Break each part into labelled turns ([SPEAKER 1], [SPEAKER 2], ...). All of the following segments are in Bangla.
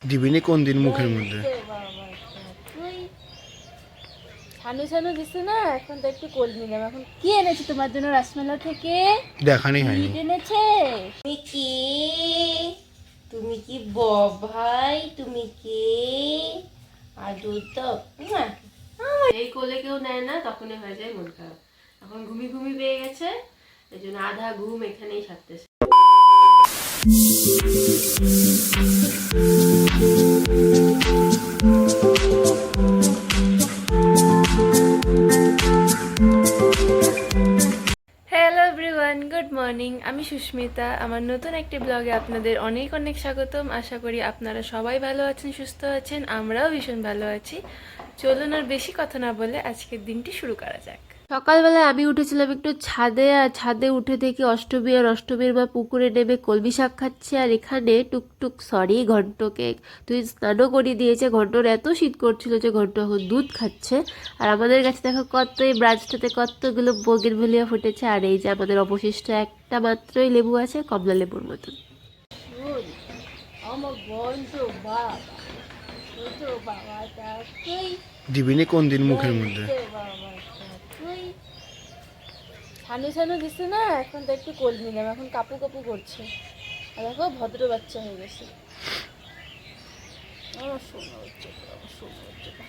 [SPEAKER 1] দিবিনি কোন দিন মুখের মধ্যে
[SPEAKER 2] ছানু ছানু দিছে না, এখন তো একটু কোল নিলাম। এখন কি এনেছে তোমার জন্য রাসমেলা থেকে?
[SPEAKER 1] দেখানি হয়নি।
[SPEAKER 2] মিট এনেছে। তুমি কি? তুমি কি ভাই? তুমি কি? আদু তো এই কোলে কেউ নেয় না, তখনই হয়ে যায় মন খারাপ। এখন ঘুমি ঘুমি পেয়ে গেছে, এই জন্য আধা ঘুম এখানেই সারতেছে। Hello everyone, good morning. আমি সুস্মিতা। আমার নতুন একটি ব্লগে আপনাদের অনেক অনেক স্বাগতম। আশা করি আপনারা সবাই ভালো আছেন, সুস্থ আছেন। আমরাও ভীষণ ভালো আছি। চলুন আর বেশি কথা না বলে আজকের দিনটি শুরু করা যাক। সকালবেলায় আমি উঠেছিলাম একটু ছাদে, আর ছাদে উঠে দেখি অষ্টমীর মা পুকুরে নেমে কলমি শাক খাচ্ছে। আর এখানে টুকটুক ঘন্টকে তুই স্নানও করিয়ে দিয়েছে। ঘন্টর এত শীত করছিল যে ঘন্ট এখন দুধ খাচ্ছে। আর আমাদের কাছে দেখো কত, এই ব্রাঞ্চটাতে কতগুলো বোগেনভেলিয়া ফুটেছে। আর এই যে আমাদের অবশিষ্ট একটা মাত্রই লেবু আছে, কমলা লেবুর মতন।
[SPEAKER 1] দিবিনি কোন দিন মুখের মধ্যে।
[SPEAKER 2] ছানু ছানু দিছে না, এখন তো একটু কোল নিলাম। এখন কাপু কাপু করছে। আর দেখো ভদ্র বাচ্চা হয়ে গেছে। আমার সোনা বাচ্চাটা, আমার সোনা বাচ্চাটা,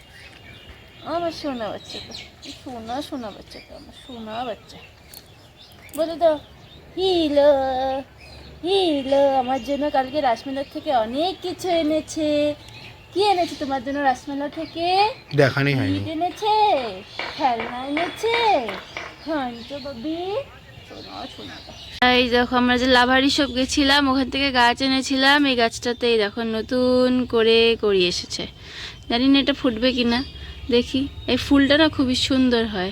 [SPEAKER 2] আমার সোনা বাচ্চাটা, সোনা সোনা বাচ্চাটা, আমার সোনা বাচ্চা। বলে দাও হিলো হিলো। আমার জন্য কালকে রাসমেলার থেকে অনেক কিছু এনেছে। কি এনেছে তোমার জন্য রাসমেলা থেকে?
[SPEAKER 1] দেখানি হয়নি।
[SPEAKER 2] মিট এনেছে, খেলনা এনেছে। ঘন্ট বাবি, সোনা সোনাটা। এই দেখো, আমরা যে লাভারি সব গেছিলাম, ওখান থেকে গাছ এনেছিলাম। এই গাছটাতে এই দেখো নতুন করে করি এসেছে। জানি না এটা ফুটবে কিনা, দেখি। এই ফুলটা না খুবই সুন্দর হয়।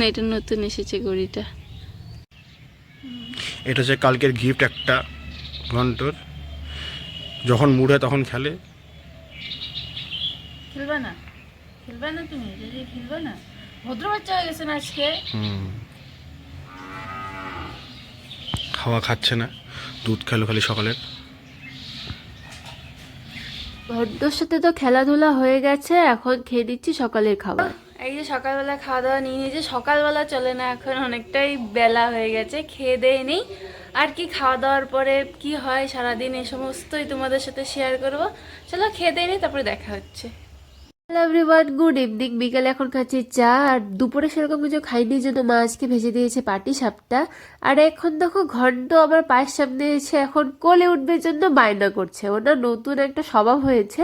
[SPEAKER 2] এটা নতুন এসেছে গড়িটা।
[SPEAKER 1] এটা হচ্ছে কালকের গিফট একটা ঘন্টর। যখন মুড হয় তখন খেলে।
[SPEAKER 2] খেলবা না? খেলবা না তুমি? যদি খেলবা না, ভদ্র বাচ্চা হয়ে গেছে না আজকে।
[SPEAKER 1] খাওয়া খাচ্ছে না, দুধ খেলো খালি সকালের।
[SPEAKER 2] ভদ্রর সাথে তো খেলাধুলা হয়ে গেছে, এখন খেয়ে দিচ্ছি সকালের খাবার। এই যে সকালবেলা খাওয়া দাওয়া নিয়ে নিয়েছি। সকালবেলা চলে না, এখন অনেকটাই বেলা হয়ে গেছে। খেয়ে দেয়ে নেই। আর কি খাওয়া দাওয়ার পরে কি হয় সারাদিন, এই সমস্তই তোমাদের সাথে শেয়ার করব। চলো খেয়ে দেয়ে নিই, তারপরে দেখা হচ্ছে। Hello everyone, good evening. বিকালে এখন খাচ্ছি চা। আর দুপুরে সেরকম কিছু খাইনি, জন্য মা আজকে ভেজে দিয়েছে পাটি সাপটা। আর এখন দেখো ঘন্ট আমার পায়ের সামনে এসে এখন কোলে উঠবে জন্য বায়না করছে। ওনার নতুন একটা স্বভাব হয়েছে,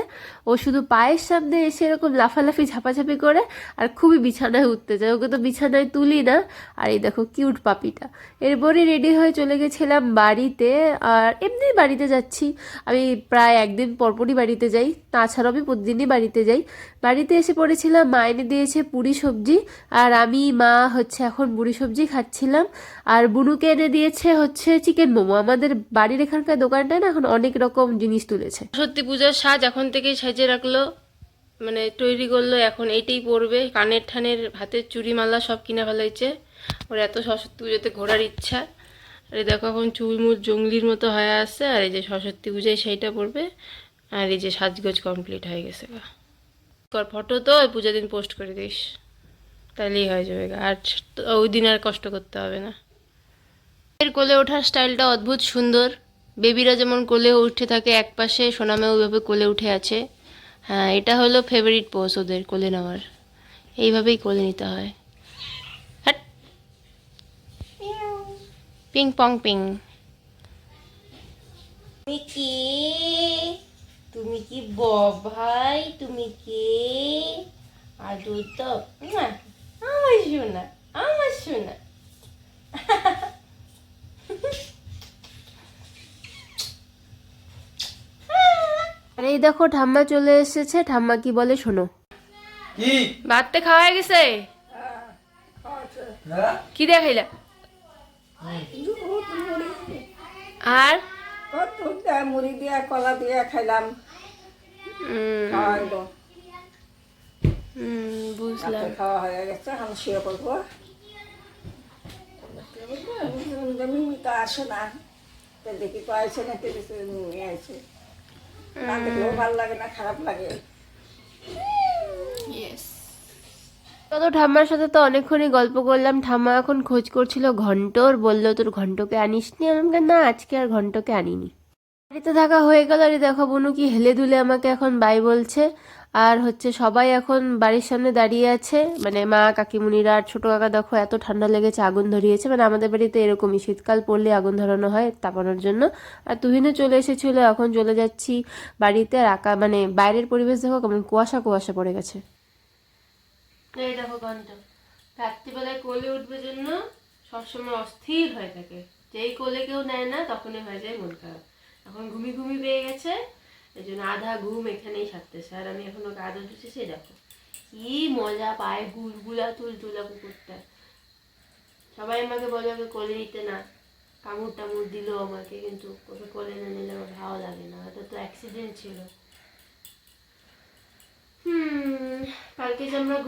[SPEAKER 2] ও শুধু পায়ের সামনে এসে এরকম লাফালাফি ঝাপাঝাপি করে আর খুবই বিছানায় উঠতে চায়। ওকে তো বিছানায় তুলি না। আর এই দেখো কিউট পাপিটা। এরপরে রেডি হয়ে চলে গেছিলাম বাড়িতে। আর এমনি বাড়িতে যাচ্ছি, আমি প্রায় একদিন পরপরই বাড়িতে যাই, তাছাড়াও আমি প্রতিদিনই বাড়িতে যাই। বাড়িতে এসে পড়েছিলাম, মা এনে দিয়েছে পুরি সবজি। আর আমি মা হচ্ছে এখন পুরি সবজি খাচ্ছিলাম। আর বুনুকে এনে দিয়েছে হচ্ছে চিকেন মোমো। আমাদের বাড়ির এখানকার দোকানটায় না এখন অনেক রকম জিনিস তুলেছে। সত্যি পূজার সাজ এখন থেকেই সাজিয়ে রাখলো, মানে তৈরি করলো। এখন এইটাই পরবে। কানের ঠানের, হাতের চুড়ি মালা সব কিনা ফেলাইছে। ওর এত সরস্বতী পুজোতে ঘোরার ইচ্ছা। আর এই দেখো এখন চুল মুল জঙ্গলির মতো হয়ে আসছে। আর এই যে সরস্বতী পুজোয় সেইটা পরবে। আর এই যে সাজগোজ কমপ্লিট হয়ে গেছে। তোর ফটো তো ওই পূজা দিন পোস্ট করে দিস, তাহলেই হয়ে যাবে। আর ওই দিন আর কষ্ট করতে হবে না। এর কোলে ওঠার স্টাইলটা অদ্ভুত সুন্দর। বেবিরা যেমন কোলে উঠে থাকে এক পাশে, সোনামেও ওইভাবে কোলে উঠে আছে। হ্যাঁ, এটা হলো ফেভারিট পোজ ওদের কোলে নেওয়ার। এইভাবেই কোলে নিতে হয়। Hat, ping pong ping. তুমি কি? তুমি কি ভাই? তুমি কি? আদু তো আমার সোনা, আমার সোনা। আর এই দেখো ঠাম্মা চলে এসেছে। ঠাম্মা কি বলে শোনো।
[SPEAKER 3] কি
[SPEAKER 2] ভাতটা খাওয়া হয়ে গেছে? কি দিয়ে খাইলা? আর
[SPEAKER 4] মুড়ি দিয়া কলা দিয়া খাইলাম।
[SPEAKER 2] বুঝলাম।
[SPEAKER 4] খাওয়া হয়ে গেছে, এখন শুয়ে পড়বো। মিমিকা আসে না, দেখি তো আসে না, নিয়ে আসে। না দেখলেও ভালো লাগে না, খারাপ লাগে।
[SPEAKER 2] তো ঠাম্মার সাথে তো অনেকক্ষণই গল্প করলাম। ঠাম্মা এখন খোঁজ করছিল ঘন্টর, বললো তোর ঘন্টকে আনিসনি। আমি বললাম, না আজকে আর ঘন্টকে আনিনি। বাড়িতে থাকা হয়ে গেল। আর এই দেখো বুনু কি হেলে দুলে আমাকে এখন বাই বলছে। আর হচ্ছে সবাই এখন বাড়ির সামনে দাঁড়িয়ে আছে, মানে মা কাকিমুনিরা আর ছোটো কাকা। দেখো এত ঠান্ডা লেগেছে, আগুন ধরিয়েছে। মানে আমাদের বাড়িতে এরকমই শীতকাল পড়লে আগুন ধরানো হয় তাপানোর জন্য। আর তুহিনও চলে এসেছিলো, এখন চলে যাচ্ছি বাড়িতে। আর মানে বাইরের পরিবেশ দেখো কেমন কুয়াশা কুয়াশা পড়ে গেছে। এই দেখো ঘন্টা রাত্রিবেলায় কোলে উঠবে জন্য সবসময় অস্থির হয়ে থাকে। যেই কোলে কেউ নেয় না তখনই হয়ে যায় মন খারাপ। এখন ঘুমি পেয়ে গেছে, এই জন্য আধা ঘুম এখানেই সারতেছে। আর আমি এখন ওকে আদর দিচ্ছি, সেই দেখো কি মজা পায়, গুলগুলা তুলতুলা কুকুরটা। সবাই আমাকে বলে ওকে কোলে নিতে না, কামড় টামড় দিল আমাকে, কিন্তু ওকে কোলে না নিলে আমার ভালো লাগে না। ওটা তো অ্যাক্সিডেন্ট ছিল। কালকে যে আমরা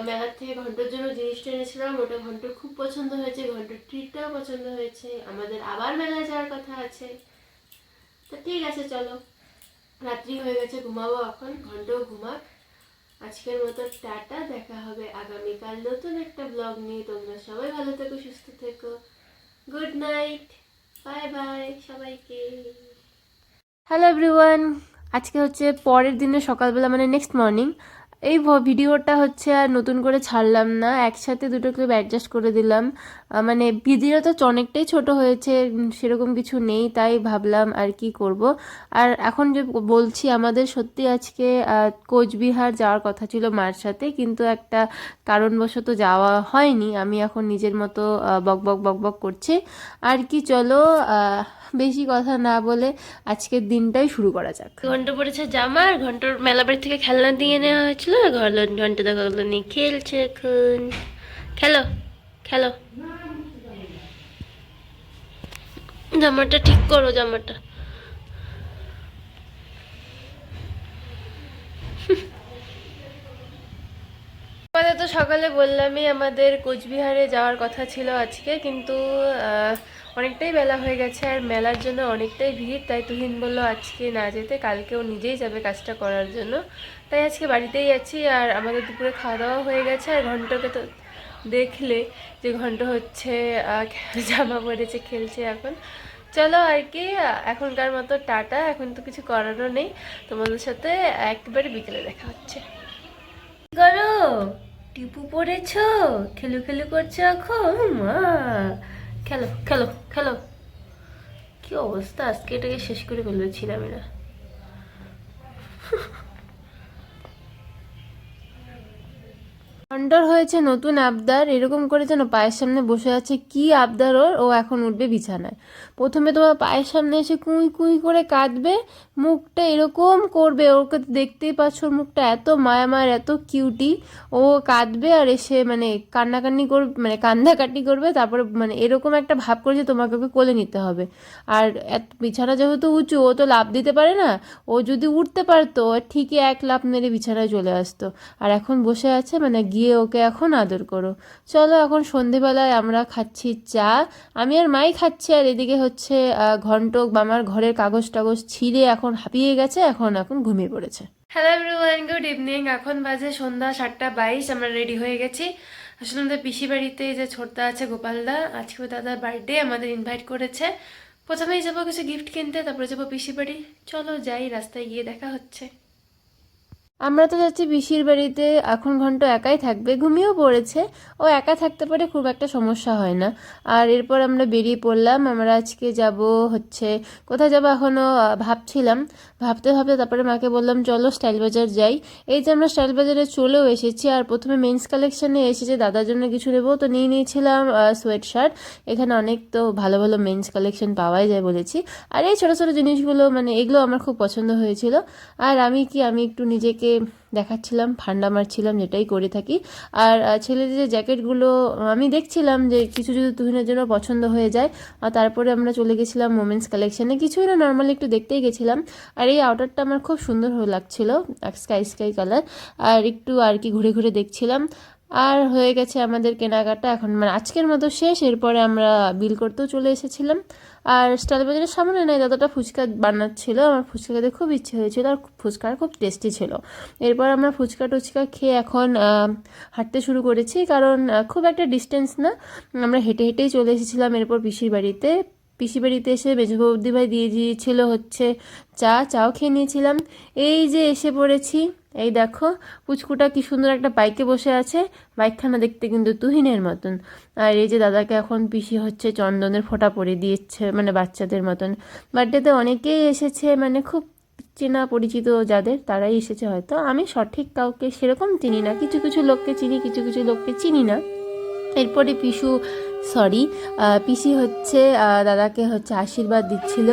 [SPEAKER 2] মেলার থেকে ঘন্টার জন্য জিনিসটা এনেছিলাম, ওটা ঘন্টার খুব পছন্দ হয়েছে, ঘন্টার ট্রিটটাও পছন্দ হয়েছে। আমাদের আবার মেলায় যাওয়ার কথা আছে। তো ঠিক আছে, চলো রাত্রি হয়ে গেছে, ঘুমাবো এখন। ঘন্টাও ঘুমাক। আজকের মতো টাটা, দেখা হবে আগামীকাল নতুন একটা ব্লগ নিয়ে। তোমরা সবাই ভালো থেকো, সুস্থ থেকো। গুড নাইট, বাই বাই সবাইকে। হ্যালো এভরিওয়ান, আজকে হচ্ছে পরের দিনে সকালবেলা, মানে নেক্সট মর্নিং। এই ভিডিওটা হচ্ছে আর নতুন করে ছাড়লাম না, একসাথে দুটো ক্লিপ অ্যাডজাস্ট করে দিলাম। মানে ভিডিওটা তো অনেকটাই ছোট হয়েছে, সেরকম কিছু নেই, তাই ভাবলাম আর কি করব। আর এখন যে বলছি, আমাদের সত্যি আজকে কোচবিহার যাওয়ার কথা ছিল মার সাথে, কিন্তু একটা কারণবশত যাওয়া হয়নি। আমি এখন নিজের মতো বক করছি আর কি। চলো বেশি কথা না বলে আজকের দিনটাই শুরু করা যাক। ঘন্টা পড়েছে জামা, আর ঘন্টার মেলাবাড়ি থেকে খেলনা দিয়ে নেওয়া হয়েছিল। ঘন্টা দেখাগুলো নিয়ে খেলছে এখন। খেলো খেলো, জামাটা ঠিক করো, জামাটা। তো সকালে বললামই আমাদের কোচবিহারে যাওয়ার কথা ছিল আজকে, কিন্তু অনেকটাই বেলা হয়ে গেছে আর মেলার জন্য অনেকটাই ভিড়। তাই তুহিন বললো আজকে না যেতে, কালকেও নিজেই যাবে কাজটা করার জন্য। তাই আজকে বাড়িতেই আছি। আর আমাদের দুপুরে খাওয়া দাওয়া হয়ে গেছে। আর ঘন্টাকে তো দেখলে যে ঘন্টা হচ্ছে জামা পরেছে, খেলছে এখন। চলো আর কি, এখনকার মতো টাটা। এখন তো কিছু করারও নেই, তোমাদের সাথে একেবারে বিকেলে দেখা হচ্ছে। করো টিপু পড়েছো, খেলু খেলু করছো এখন। মা খেলো খেলো খেলো। কি অবস্থা, আজকে এটাকে শেষ করে ফেলেছিলাম এরা। ঘন্টার হয়েছে নতুন আবদার, এরকম করে যেন পায়ের সামনে বসে আছে। কি আবদার ওর, ও এখন উঠবে বিছানায়। প্রথমে তোমার পায়ের সামনে এসে কুই কুই করে কাঁদবে, মুখটা এরকম করবে। ওকে দেখতেই পাচ্ছ, ওর মুখটা এত মায়ামার, এত কিউটি। ও কাঁদবে আর এসে মানে কান্নাকান্নি করবে, মানে কান্দাকাটি করবে। তারপরে মানে এরকম একটা ভাব করে যে তোমাকে ওকে কোলে নিতে হবে। আর বিছানা যেহেতু উঁচু, ও তো লাফ দিতে পারে না। ও যদি উঠতে পারতো, ঠিকই এক লাফ মেরে বিছানায় চলে আসতো। আর এখন বসে আছে, মানে গিয়ে ওকে এখন আদর করো। চলো, এখন সন্ধেবেলায় আমরা খাচ্ছি চা, আমি আর মাই খাচ্ছি। আর এদিকে হচ্ছে ঘন্টক আমার ঘরের কাগজ টাগজ ছিঁড়ে এখন হাঁপিয়ে গেছে, এখন ঘুমিয়ে পড়েছে। Hello everyone, good evening. এখন বাজে সন্ধ্যা 7:22। আমরা রেডি হয়ে গেছি। আসলে আমাদের পিসি বাড়িতে যে ছোটদা আছে, গোপালদা, আজকে দাদার বার্থডে, আমাদের ইনভাইট করেছে। প্রথমেই যাবো কিছু গিফট কিনতে, তারপরে যাবো পিসি বাড়ি। চলো যাই, রাস্তায় গিয়ে দেখা হচ্ছে। আমরা তো যাচ্ছি পিসির বাড়িতে। এখন ঘন্টা একাই থাকবে, ঘুমিয়েও পড়েছে। ও একা থাকতে পারে, খুব একটা সমস্যা হয় না। আর এরপর আমরা বেরিয়ে পড়লাম। আমরা আজকে যাব হচ্ছে, কোথায় যাবো এখনও ভাবছিলাম। ভাবতে ভাবতে তারপরে মাকে বললাম চলো স্টাইল বাজার যাই। এই যে আমরা স্টাইল বাজারে চলেও এসেছি। আর প্রথমে মেন্স কালেকশানে এসেছে, দাদার জন্য কিছু নেবো, তো নিয়ে নিয়েছিলাম সোয়েট শার্ট। এখানে অনেক তো ভালো ভালো মেন্স কালেকশন পাওয়াই যায় বলেছি। আর এই ছোটো ছোটো জিনিসগুলো, মানে এগুলো আমার খুব পছন্দ হয়েছিল। আর আমি একটু নিজেকে দেখাচ্ছিলাম, ফান্ডা মারছিলাম, যেটাই করে থাকি। আর ছেলেদের যে জ্যাকেটগুলো আমি দেখছিলাম যে কিছু যদি তুহিনের জন্য পছন্দ হয়ে যায়। আর তারপরে আমরা চলে গেছিলাম মোমেন্টস কালেকশানে, কিছুই না, নর্মালি একটু দেখতেই গেছিলাম। আর এই আউটারটা আমার খুব সুন্দর লাগছিল, স্কাই কালার। আর একটু আর কি ঘুরে ঘুরে দেখছিলাম। আর হয়ে গেছে আমাদের কেনাকাটা, এখন মানে আজকের মতো শেষ। এরপরে আমরা বিল করতেও চলে এসেছিলাম। আর স্টাইল বাজারের সামনে নাই দাদাটা ফুচকা বানাচ্ছিল, আমার ফুচকা খেতে খুব ইচ্ছে হয়েছিল, আর ফুচকার খুব টেস্টি ছিল। এরপর আমরা ফুচকা টুচকা খেয়ে এখন হাঁটতে শুরু করেছি, কারণ খুব একটা ডিস্টেন্স না, আমরা হেঁটে হেঁটেই চলে এসেছিলাম। এরপর পিসির বাড়িতে এসে মেজো বৌদি ভাই দিয়ে দিয়েছিল হচ্ছে চাও খেয়ে নিয়েছিলাম। এই যে এসে পড়েছি, এই দেখো পুচকুটা কি সুন্দর একটা বাইকে বসে আছে, বাইকখানা দেখতে কিন্তু তুহিনের মতন। আর এই যে দাদাকে এখন পিসি হচ্ছে চন্দনের ফোঁটা পরিয়ে দিচ্ছে, মানে বাচ্চাদের মতন। বার্থডেতে অনেকেই এসেছে, মানে খুব চেনা পরিচিত যাদের, তারাই এসেছে হয়তো। আমি সঠিক কাউকে সেরকম চিনি না, কিছু কিছু লোককে চিনি, কিছু কিছু লোককে চিনি না। এরপরে পিসি হচ্ছে দাদাকে হচ্ছে আশীর্বাদ দিচ্ছিল।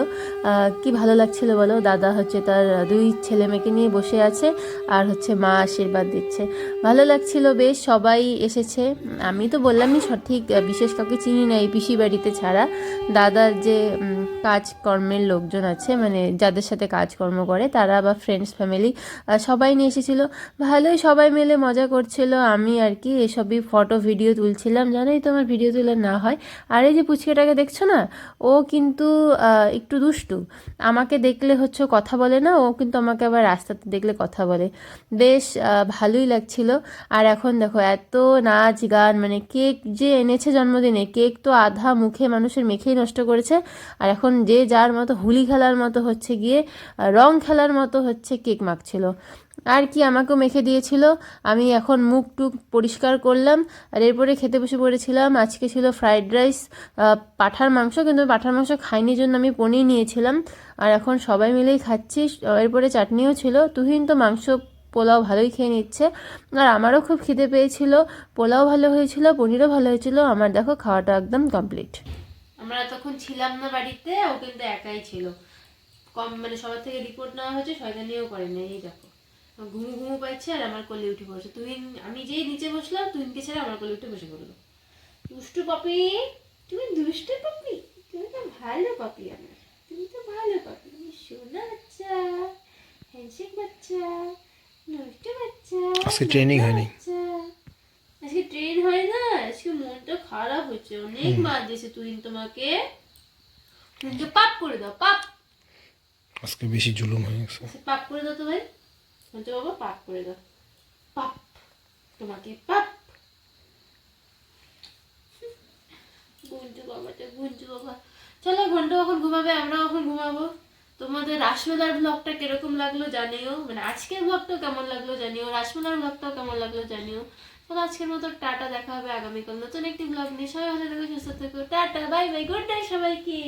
[SPEAKER 2] কি ভালো লাগছিল বলো, দাদা হচ্ছে তার দুই ছেলে মেয়েকে নিয়ে বসে আছে, আর হচ্ছে মা আশীর্বাদ দিচ্ছে, ভালো লাগছিল বেশ। সবাই এসেছে, আমি তো বললামই সঠিক বিশেষ কাউকে চিনি না এই পিসি বাড়িতে ছাড়া। দাদার যে কাজকর্মের লোকজন আছে, মানে যাদের সাথে কাজকর্ম করে তারা, বা ফ্রেন্ডস ফ্যামিলি, সবাই নিয়ে এসেছিল। ভালোই সবাই মিলে মজা করছিল। আমি আর কি এসবই ফটো ভিডিও তুলছিলাম, জানোই তো আমার ভিডিও তোলা না হয়। আর এই যে পুচকেটাকে দেখছো না, ও কিন্তু একটু দুষ্টু, আমাকে দেখলে হচ্ছে কথা বলে না, ও কিন্তু আমাকে আবার রাস্তাতে দেখলে কথা বলে। বেশ ভালোই লাগছিল। আর এখন দেখো এত নাচ গান, মানে কেক যে এনেছে জন্মদিনে, কেক তো আধা মুখে মানুষের মেখেই নষ্ট করেছে। আর এখন যে যার মতো হোলি খেলার মতো হচ্ছে গিয়ে রং খেলার মতো হচ্ছে কেক মাখছিল। আর কি আমাকেও মেখে দিয়েছিল, আমি এখন মুখ টুক পরিষ্কার করলাম। আর এরপরে খেতে বসে পড়েছিলাম। আজকে ছিল ফ্রাইড রাইস, পাঁঠার মাংস, কিন্তু পাঁঠার মাংস খাইনি জন্য আমি পনির নিয়েছিলাম। আর এখন সবাই মিলেই খাচ্ছি। এরপরে চাটনিও ছিল। তুহিন তো মাংস পোলাও ভালোই খেয়ে নিচ্ছে, আর আমারও খুব খিদে পেয়েছিল। পোলাও ভালো হয়েছিল, পনিরও ভালো হয়েছিল। আমার দেখো খাওয়াটা একদম কমপ্লিট। আমরা তখন ছিলাম না বাড়িতে, ও কিন্তু একাই ছিল। কম মানে সবার থেকে রিপোর্ট নেওয়া হয়েছে, শয়তানিও করেনি। এই দেখো ঘুমু ঘুমু পাচ্ছে, আর আমার কোলে উঠে পড়ছে তুহিন। আমি যেই নিচে বসলাম, তুহিনকে ছেড়ে আমার কোলে উঠে বসে পড়লো। দুষ্টু পাপি, তুমি দুষ্টু পাপি, তুমি তো ভালো পাপি, আমার তুমি তো ভালো পাপি, সোনা বাচ্চা, হ্যান্ডশেক বাচ্চা, দুষ্টু বাচ্চা।
[SPEAKER 1] আজকে ট্রেনিং হয়নি,
[SPEAKER 2] আজকে ট্রেন হয় না, আজকে মনটা খারাপ হচ্ছে, অনেক মার দিয়েছে তুহিন তোমাকে। তুহিনকে পাপ করে দাও, পাপ,
[SPEAKER 1] আজকে বেশি জুলুম হয়ে গেছে।
[SPEAKER 2] পাপ করে দাও তো ভাই, বলতে বাবা পাপ করে দাও, পাপ, তোমাকে পাপ। গুঞ্জু বাবা, চলো ঘন্টা এখন ঘুমাবে, আমরাও এখন ঘুমাবো। তোমাদের রাসমেলার ব্লগটা কিরকম লাগলো জানিও, মানে আজকের ব্লগটাও কেমন লাগলো জানিও, রাসমেলার ব্লগটাও কেমন লাগলো জানিও। চলো আজকের মতো টাটা, দেখা হবে আগামীকাল নতুন একটি ব্লগ নিয়ে। সবাই ভালো থেকো, সুস্থ থেকো, tata, bye bye, good night সবাইকে।